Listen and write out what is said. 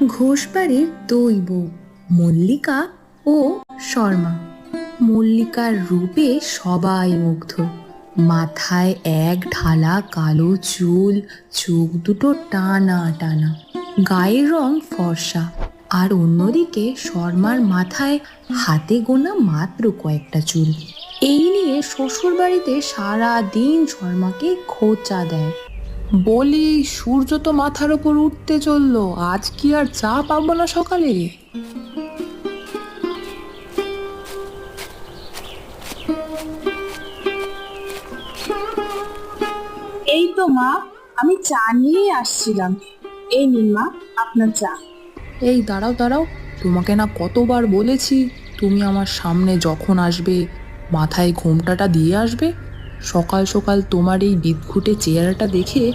ঘোষবাড়ির দুই বউ, মল্লিকা ও শর্মা। মল্লিকার রূপে সবাই মুগ্ধ। মাথায় এক ঢালা কালো চুল, চোখ দুটো টানা টানা, গায়ের রং ফর্সা। আর অন্যদিকে শর্মার মাথায় হাতে গোনা মাত্র কয়েকটা চুল। এই নিয়ে শ্বশুর বাড়িতে সারা দিন শর্মাকে খোঁচা দেয়। বলি, সূর্য তো মাথার ওপর উঠতে চললো, আজ কি আর চা পাবো না সকালে? এই তো মা, আমি চা নিয়েই আসছিলাম। এই নিন মা, আপনার চা। এই দাঁড়াও দাঁড়াও, তোমাকে না কতবার বলেছি তুমি আমার সামনে যখন আসবে মাথায় ঘোমটাটা দিয়ে আসবে। সকাল সকাল তোমার এই বিদঘুটে চেহারাটা দেখে